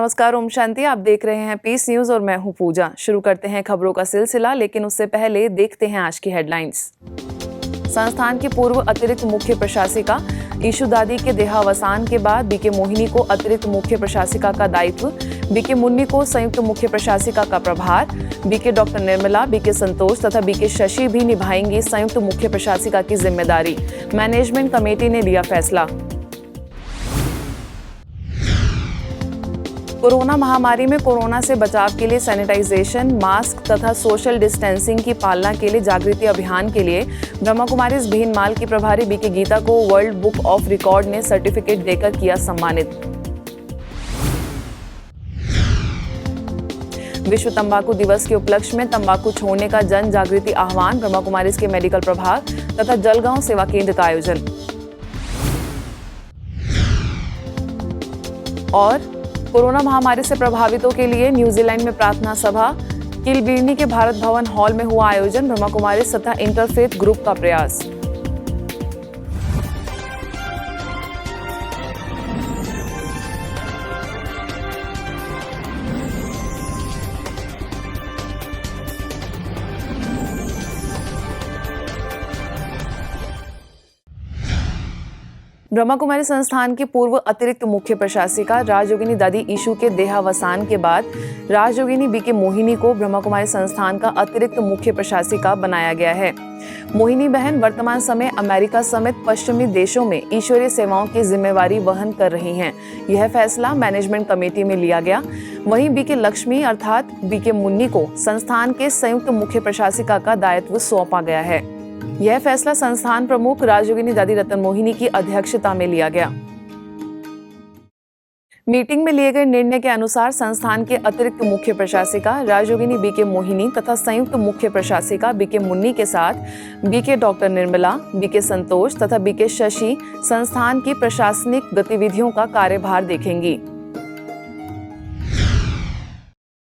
नमस्कार, ओम शांति। आप देख रहे हैं पीस न्यूज और मैं हूं पूजा। शुरू करते हैं खबरों का सिलसिला, लेकिन उससे पहले देखते हैं आज की हेडलाइंस। संस्थान की पूर्व अतिरिक्त मुख्य प्रशासिका ईशू दादी के देहावसान के बाद बीके मोहिनी को अतिरिक्त मुख्य प्रशासिका का दायित्व, बीके मुन्नी को संयुक्त मुख्य प्रशासिका का प्रभार, बीके डॉक्टर निर्मला, बीके संतोष तथा बीके शशि भी निभाएंगी संयुक्त मुख्य प्रशासिका की जिम्मेदारी। मैनेजमेंट कमेटी ने लिया फैसला। कोरोना महामारी में कोरोना से बचाव के लिए सैनिटाइजेशन, मास्क तथा सोशल डिस्टेंसिंग की पालना के लिए जागृति अभियान के लिए ब्रह्मा कुमारीज भीनमाल की प्रभारी बीके गीता को वर्ल्ड बुक ऑफ रिकॉर्ड ने सर्टिफिकेट देकर किया सम्मानित। विश्व तंबाकू दिवस के उपलक्ष्य में तंबाकू छोड़ने का जन जागृति आह्वान, ब्रह्मा कुमारीज के मेडिकल प्रभाग तथा जलगांव सेवा केंद्र का आयोजन। और कोरोना महामारी से प्रभावितों के लिए न्यूजीलैंड में प्रार्थना सभा, किलबिर्नी के भारत भवन हॉल में हुआ आयोजन, ब्रह्मा कुमारीज तथा इंटरफेथ ग्रुप का प्रयास। ब्रह्मा कुमारी संस्थान की पूर्व अतिरिक्त मुख्य प्रशासिका राजयोगिनी दादी ईशू के देहावसान के बाद राजयोगिनी बीके मोहिनी को ब्रह्मा कुमारी संस्थान का अतिरिक्त मुख्य प्रशासिका बनाया गया है। मोहिनी बहन वर्तमान समय अमेरिका समेत पश्चिमी देशों में ईश्वरीय सेवाओं की जिम्मेवारी वहन कर रही हैं। यह फैसला मैनेजमेंट कमेटी में लिया गया। वहीं बीके लक्ष्मी अर्थात बीके मुन्नी को संस्थान के संयुक्त मुख्य प्रशासिका का दायित्व सौंपा गया है। यह फैसला संस्थान प्रमुख राजयोगिनी दादी रतन मोहिनी की अध्यक्षता में लिया गया। मीटिंग में लिए गए निर्णय के अनुसार संस्थान के अतिरिक्त मुख्य प्रशासिका राजयोगिनी बीके मोहिनी तथा संयुक्त मुख्य प्रशासिका बीके मुन्नी के साथ बीके डॉक्टर निर्मला, बीके संतोष तथा बीके शशि संस्थान की प्रशासनिक गतिविधियों का कार्यभार देखेंगी।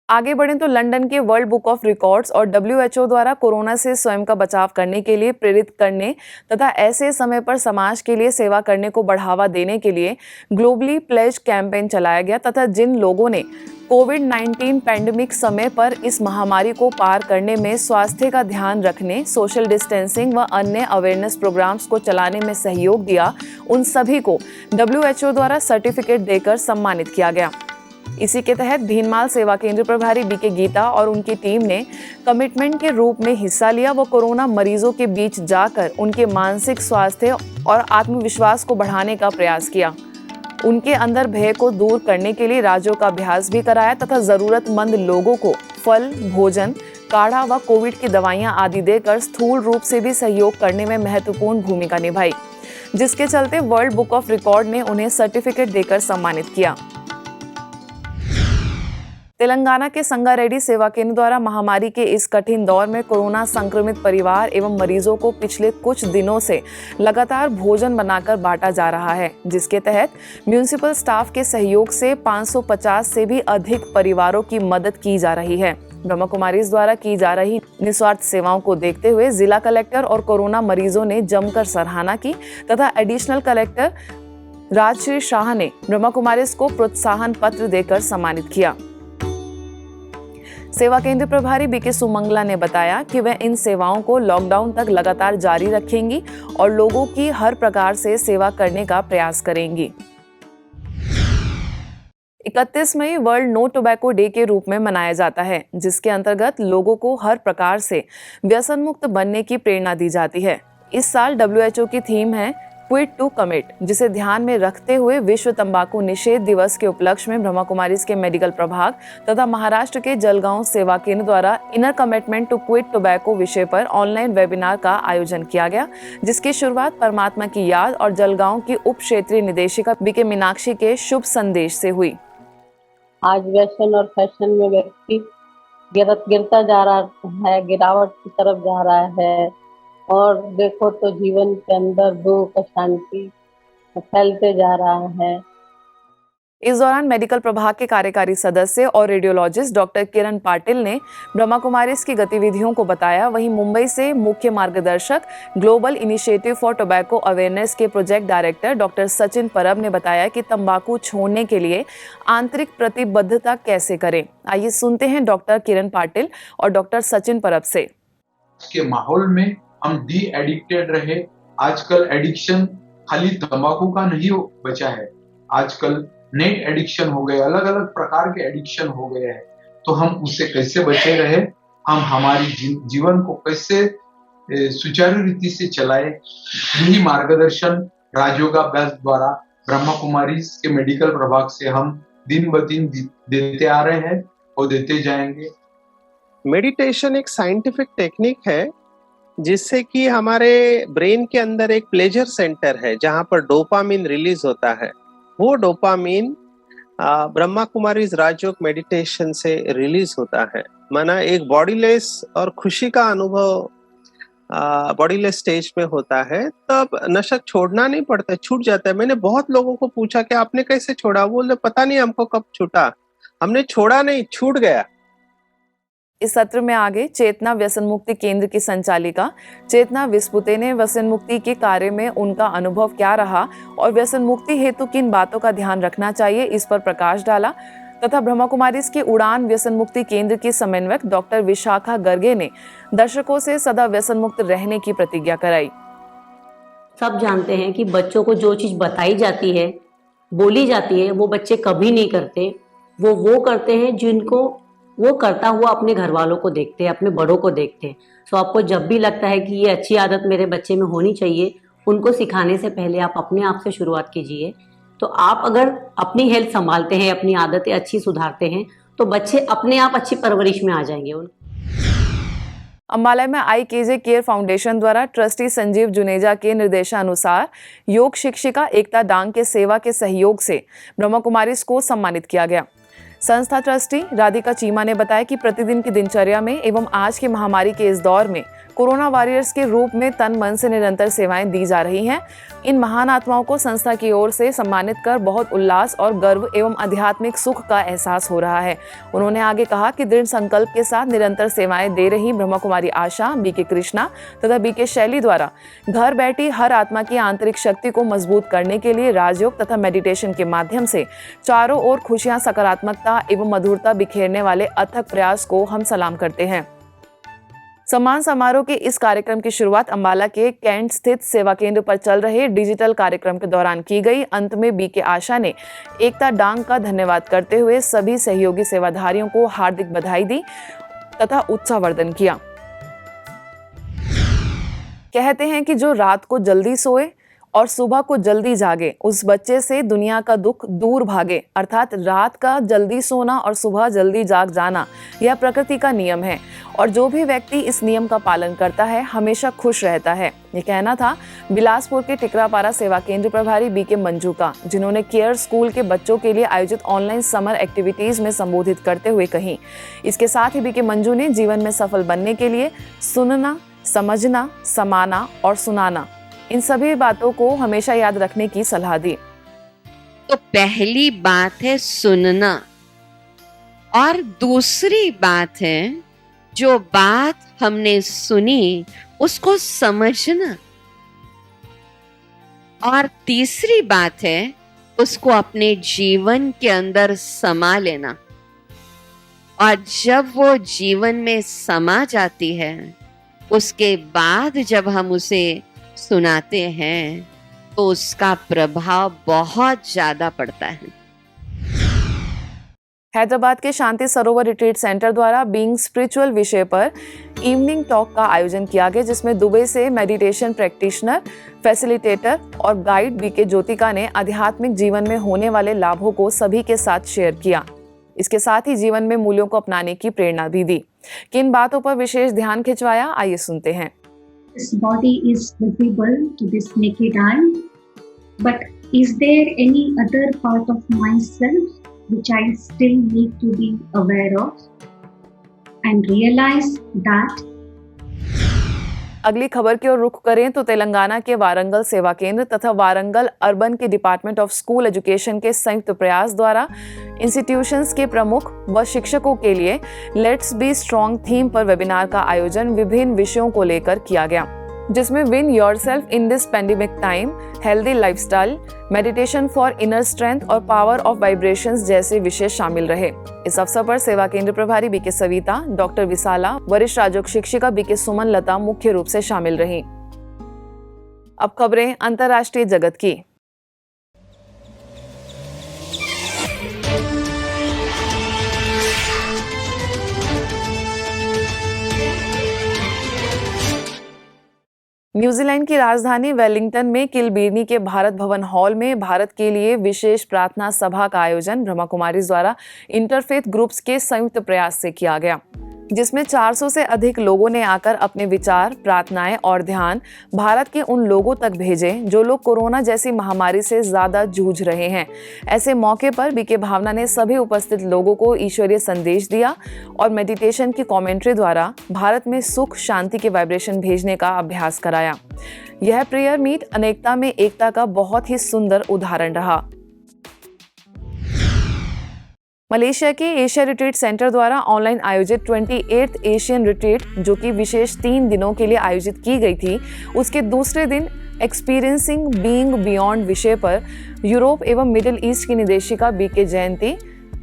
आगे बढ़ें तो लंदन के वर्ल्ड बुक ऑफ रिकॉर्ड्स और WHO द्वारा कोरोना से स्वयं का बचाव करने के लिए प्रेरित करने तथा ऐसे समय पर समाज के लिए सेवा करने को बढ़ावा देने के लिए ग्लोबली प्लेज कैंपेन चलाया गया तथा जिन लोगों ने कोविड-19 पैंडेमिक समय पर इस महामारी को पार करने में स्वास्थ्य का ध्यान रखने, सोशल डिस्टेंसिंग व अन्य अवेयरनेस प्रोग्राम्स को चलाने में सहयोग दिया, उन सभी को WHO द्वारा सर्टिफिकेट देकर सम्मानित किया गया। इसी के तहत भीनमाल सेवा केंद्र प्रभारी बीके गीता और उनकी टीम ने कमिटमेंट के रूप में हिस्सा लिया व कोरोना मरीजों के बीच जाकर उनके मानसिक स्वास्थ्य और आत्मविश्वास को बढ़ाने का प्रयास किया। उनके अंदर भय को दूर करने के लिए राजों का अभ्यास भी कराया तथा जरूरतमंद लोगों को फल, भोजन, काढ़ा व कोविड की दवाइयां आदि देकर स्थूल रूप से भी सहयोग करने में महत्वपूर्ण भूमिका निभाई, जिसके चलते वर्ल्ड बुक ऑफ रिकॉर्ड ने उन्हें सर्टिफिकेट देकर सम्मानित किया। तेलंगाना के संगारेड्डी सेवा केंद्र द्वारा महामारी के इस कठिन दौर में कोरोना संक्रमित परिवार एवं मरीजों को पिछले कुछ दिनों से लगातार भोजन बनाकर बांटा जा रहा है, जिसके तहत म्युनिसिपल स्टाफ के सहयोग से 550 से भी अधिक परिवारों की मदद की जा रही है। ब्रह्मा कुमारीज द्वारा की जा रही निस्वार्थ सेवाओं को देखते हुए जिला कलेक्टर और कोरोना मरीजों ने जमकर सराहना की तथा एडिशनल कलेक्टर राजश्री शाह ने ब्रह्मा कुमारीज को प्रोत्साहन पत्र देकर सम्मानित किया। सेवा केंद्र प्रभारी बीके सुमंगला ने बताया कि वह इन सेवाओं को लॉकडाउन तक लगातार जारी रखेंगी और लोगों की हर प्रकार से सेवा करने का प्रयास करेंगी। 31 मई वर्ल्ड नो टोबैको डे के रूप में मनाया जाता है, जिसके अंतर्गत लोगों को हर प्रकार से व्यसन मुक्त बनने की प्रेरणा दी जाती है। इस साल WHO की थीम है क्विट टू कमिट, जिसे ध्यान में रखते हुए विश्व तंबाकू निषेध दिवस के उपलक्ष्य में ब्रह्मा कुमारीज के मेडिकल प्रभाग तथा महाराष्ट्र के जलगांव सेवा केंद्र द्वारा inner commitment to quit tobacco विषय पर ऑनलाइन वेबिनार का आयोजन किया गया, जिसकी शुरुआत परमात्मा की याद और जलगांव की उप क्षेत्रीय निदेशिका बीके मीनाक्षी के शुभ संदेश से हुई। आज व्यसन और फैशन में व्यक्ति गिरता जा रहा है, गिरावट की तरफ जा रहा है और देखो तो जीवन के अंदर दुख, अशांति फैलते जा रहा है। इस दौरान मेडिकल प्रभाग के कार्यकारी सदस्य और रेडियोलॉजिस्ट डॉक्टर किरण पाटिल ने ब्रह्मा कुमारीज की गतिविधियों को बताया। वहीं मुंबई से मुख्य मार्गदर्शक global initiative for tobacco awareness के प्रोजेक्ट डायरेक्टर डॉक्टर सचिन परब ने बताया कि तंबाकू छोड़ने के लिए आंतरिक प्रतिबद्धता कैसे करें। आइए सुनते हैं डॉक्टर किरण पाटिल और डॉक्टर सचिन परब से। के माहौल में हम डी एडिक्टेड रहे। आजकल एडिक्शन खाली तंबाकू का नहीं बचा है, आजकल नेट एडिक्शन हो गए, अलग अलग प्रकार के एडिक्शन हो गए हैं। तो हम उससे कैसे बचे रहे, हम हमारी जीवन को कैसे सुचारू रीति से चलाए, यही मार्गदर्शन राजयोगाभ्यास द्वारा ब्रह्मा कुमारीज के मेडिकल प्रभाग से हम दिन ब दिन देते आ रहे हैं और देते जाएंगे। मेडिटेशन एक साइंटिफिक टेक्निक है जिससे कि हमारे ब्रेन के अंदर एक प्लेजर सेंटर है जहां पर डोपामिन रिलीज होता है। वो डोपामिन ब्रह्मा कुमारीज राजयोग मेडिटेशन से रिलीज होता है। माना एक बॉडीलेस और खुशी का अनुभव बॉडीलेस स्टेज में होता है, तब नशा छोड़ना नहीं पड़ता, छूट जाता है। मैंने बहुत लोगों को पूछा कि आपने कैसे छोड़ा, बोले पता नहीं हमको कब छूटा, हमने छोड़ा नहीं, छूट गया। इस सत्र में आगे चेतना व्यसन मुक्ति केंद्र की संचालिका चेतना विस्पुते ने व्यसन मुक्ति के कार्य में उनका अनुभव क्या रहा और व्यसन मुक्ति हेतु किन बातों का ध्यान रखना चाहिए, इस पर प्रकाश डाला तथा ब्रह्मा कुमारीज के उड़ान व्यसन मुक्ति केंद्र की समन्वयक डॉक्टर विशाखा गर्गे ने दर्शकों से सदा व्यसन मुक्त रहने की प्रतिज्ञा कराई। सब जानते हैं कि बच्चों को जो चीज बताई जाती है, बोली जाती है, वो बच्चे कभी नहीं करते। वो करते हैं जिनको वो करता हुआ अपने घर वालों को देखते हैं, अपने बड़ों को देखते हैं। सो आपको जब भी लगता है कि ये अच्छी आदत मेरे बच्चे में होनी चाहिए, उनको सिखाने से पहले आप अपने आप से शुरुआत कीजिए। तो आप अगर अपनी हेल्थ संभालते हैं, अपनी आदतें अच्छी सुधारते हैं, तो बच्चे अपने आप अच्छी परवरिश में आ जाएंगे। अम्बाला में IKJ केयर फाउंडेशन द्वारा ट्रस्टी संजीव जुनेजा के निर्देशानुसार योग शिक्षिका एकता डांग के सेवा के सहयोग से ब्रह्मा कुमारीज को सम्मानित किया गया। संस्था ट्रस्टी राधिका चीमा ने बताया कि प्रतिदिन की दिनचर्या में एवं आज की महामारी के इस दौर में कोरोना वॉरियर्स के रूप में तन मन से निरंतर सेवाएं दी जा रही हैं। इन महान आत्माओं को संस्था की ओर से सम्मानित कर बहुत उल्लास और गर्व एवं आध्यात्मिक सुख का एहसास हो रहा है। उन्होंने आगे कहा कि दृढ़ संकल्प के साथ निरंतर सेवाएं दे रही ब्रह्मा कुमारी आशा, BK कृष्णा तथा BK शैली द्वारा घर बैठी हर आत्मा की आंतरिक शक्ति को मजबूत करने के लिए राजयोग तथा मेडिटेशन के माध्यम से चारों ओर खुशियां, सकारात्मकता एवं मधुरता बिखेरने वाले अथक प्रयास को हम सलाम करते हैं। सम्मान समारोह के इस कार्यक्रम की शुरुआत अम्बाला के कैंट स्थित सेवा केंद्र पर चल रहे डिजिटल कार्यक्रम के दौरान की गई। अंत में BK आशा ने एकता डांग का धन्यवाद करते हुए सभी सहयोगी सेवाधारियों को हार्दिक बधाई दी तथा उत्साहवर्धन किया। कहते हैं कि जो रात को जल्दी सोए और सुबह को जल्दी जागे, उस बच्चे से दुनिया का दुख दूर भागे। अर्थात रात का जल्दी सोना और सुबह जल्दी जाग जाना यह प्रकृति का नियम है और जो भी व्यक्ति इस नियम का पालन करता है हमेशा खुश रहता है। ये कहना था बिलासपुर के टिकरापारा सेवा केंद्र प्रभारी BK मंजू का, जिन्होंने केयर स्कूल के बच्चों के लिए आयोजित ऑनलाइन समर एक्टिविटीज में संबोधित करते हुए कही। इसके साथ ही BK मंजू ने जीवन में सफल बनने के लिए सुनना, समझना, समाना और सुनाना, इन सभी बातों को हमेशा याद रखने की सलाह दी। तो पहली बात है सुनना और दूसरी बात है जो बात हमने सुनी उसको समझना और तीसरी बात है उसको अपने जीवन के अंदर समा लेना। और जब वो जीवन में समा जाती है उसके बाद जब हम उसे सुनाते हैं तो उसका प्रभाव बहुत ज्यादा पड़ता है। हैदराबाद के शांति सरोवर रिट्रीट सेंटर द्वारा बीइंग स्पिरिचुअल विषय पर इवनिंग टॉक का आयोजन किया गया, जिसमें दुबई से मेडिटेशन प्रैक्टिशनर, फैसिलिटेटर और गाइड BK ज्योतिका ने आध्यात्मिक जीवन में होने वाले लाभों को सभी के साथ शेयर किया। इसके साथ ही जीवन में मूल्यों को अपनाने की प्रेरणा भी दी। किन बातों पर विशेष ध्यान खिंचवाया, आइए सुनते हैं। This body is visible to this naked eye, but is there any other part of myself which I still need to be aware of and realize that? अगली खबर की ओर रुख करें तो तेलंगाना के वारंगल सेवा केंद्र तथा वारंगल अर्बन के डिपार्टमेंट ऑफ स्कूल एजुकेशन के संयुक्त प्रयास द्वारा इंस्टीट्यूशंस के प्रमुख व शिक्षकों के लिए लेट्स बी स्ट्रॉन्ग थीम पर वेबिनार का आयोजन विभिन्न विषयों को लेकर किया गया, जिसमें win yourself in this pandemic time, healthy lifestyle, meditation for inner strength और पावर ऑफ वाइब्रेशंस जैसे विषय शामिल रहे। इस अवसर पर सेवा केंद्र प्रभारी बीके सविता, डॉक्टर विशाला, वरिष्ठ राजयोग शिक्षिका बीके सुमन लता मुख्य रूप से शामिल रहीं। अब खबरें अंतर्राष्ट्रीय जगत की। न्यूजीलैंड की राजधानी वेलिंगटन में किलबिर्नी के भारत भवन हॉल में भारत के लिए विशेष प्रार्थना सभा का आयोजन ब्रह्मा कुमारीज द्वारा इंटरफेथ ग्रुप्स के संयुक्त प्रयास से किया गया, जिसमें 400 से अधिक लोगों ने आकर अपने विचार, प्रार्थनाएं और ध्यान भारत के उन लोगों तक भेजे जो लोग कोरोना जैसी महामारी से ज्यादा जूझ रहे हैं। ऐसे मौके पर बीके भावना ने सभी उपस्थित लोगों को ईश्वरीय संदेश दिया और मेडिटेशन की कमेंट्री द्वारा भारत में सुख शांति के वाइब्रेशन भेजने का अभ्यास कराया। यह प्रेयर मीट अनेकता में एकता का बहुत ही सुंदर उदाहरण रहा। मलेशिया के एशिया रिट्रीट सेंटर द्वारा ऑनलाइन आयोजित 28th एशियन रिट्रीट, जो कि विशेष 3 दिनों के लिए आयोजित की गई थी, उसके दूसरे दिन एक्सपीरियंसिंग बीइंग बियॉन्ड विषय पर यूरोप एवं मिडिल ईस्ट की निदेशिका BK Jayanti,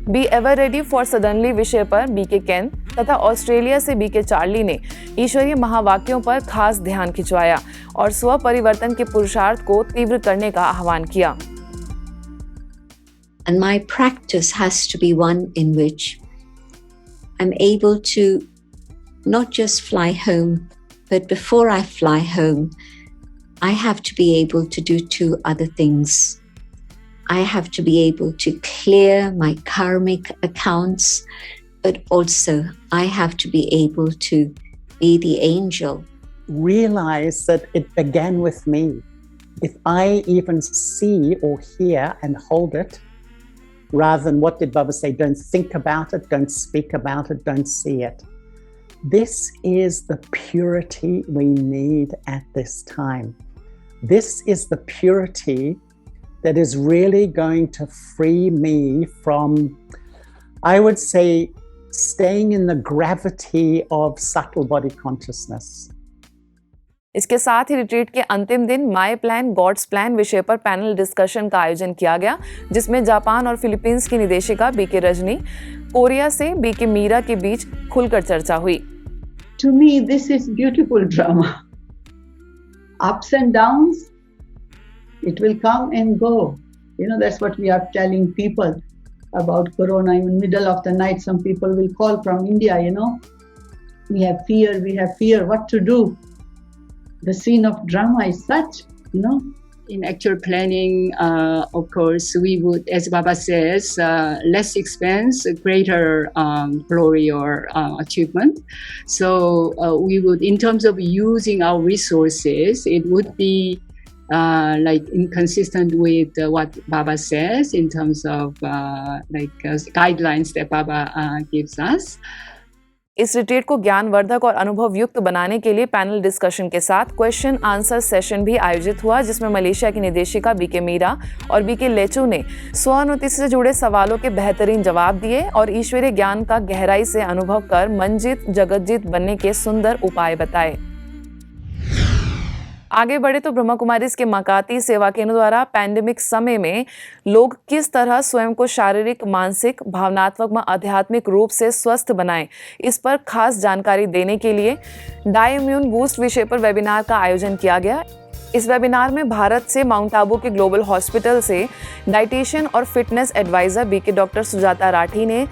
be ever ready for suddenly विषय पर बीके केन तथा ऑस्ट्रेलिया से बीके चार्ली ने ईश्वरीय महावाक्यों पर खास ध्यान खिंचवाया और स्व परिवर्तन के पुरुषार्थ को तीव्र करने का आह्वान किया। And my practice has to be one in which I'm able to not just fly home, but before I fly home, I have to be able to do 2 other things. I have to be able to clear my karmic accounts, but also I have to be able to be the angel. Realize that it began with me. If I even see or hear and hold it, rather than what did Baba say, don't think about it, don't speak about it, don't see it. This is the purity we need at this time. This is the purity that is really going to free me from, I would say, staying in the gravity of subtle body consciousness. इसके साथ ही retreat के अंतिम दिन my plan God's plan विषय पर panel discussion का आयोजन किया गया, जिसमें जापान और फिलीपींस की निदेशिका बीके रजनी, कोरिया से बीके मीरा के बीच खुलकर चर्चा हुई। To me, this is beautiful drama. Ups and downs, it will come and go. You know, that's what we are telling people about Corona. In the middle of the night, some people will call from India, you know. We have fear, what to do? The scene of drama is such, you know. In actual planning, of course, we would, as Baba says, less expense, greater glory or achievement. So we would, in terms of using our resources, it would be like inconsistent with what Baba says in terms of guidelines that Baba gives us. इस retreat को ज्ञानवर्धक और अनुभव युक्त बनाने के लिए panel discussion के साथ क्वेश्चन आंसर सेशन भी आयोजित हुआ, जिसमें मलेशिया की निदेशिका बीके मीरा और बीके लेचू ने स्वानुभूति से जुड़े सवालों के बेहतरीन जवाब दिए और ईश्वरीय ज्ञान का गहराई से अनुभव कर मनजीत जगतजीत बनने के सुंदर उपाय बताए। आगे बढ़े तो ब्रह्मा कुमारीज के मकाती सेवा केंद्र द्वारा पैंडेमिक समय में लोग किस तरह स्वयं को शारीरिक, मानसिक, भावनात्मक व आध्यात्मिक रूप से स्वस्थ बनाएं, इस पर खास जानकारी देने के लिए डाई इम्यून बूस्ट विषय पर वेबिनार का आयोजन किया गया। इस वेबिनार में भारत से माउंट आबू के ग्लोबल हॉस्पिटल से डाइटिशियन और fitness adviser BK doctor Sujata Rathi ने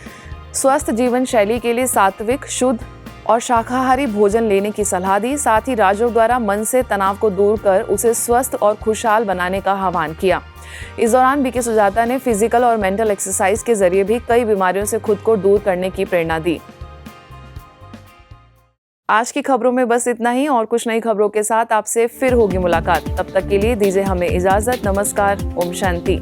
स्वस्थ जीवन शैली के लिए सात्विक, शुद्ध और शाकाहारी भोजन लेने की सलाह दी। साथ ही राजयोग द्वारा मन से तनाव को दूर कर उसे स्वस्थ और खुशहाल बनाने का आह्वान किया। इस दौरान बीके सुजाता ने फिजिकल और मेंटल एक्सरसाइज के जरिए भी कई बीमारियों से खुद को दूर करने की प्रेरणा दी। आज की खबरों में बस इतना ही, और कुछ नई खबरों के साथ आपसे फिर होगी मुलाकात। तब तक के लिए दीजिए हमें इजाजत। नमस्कार, ओम शांति।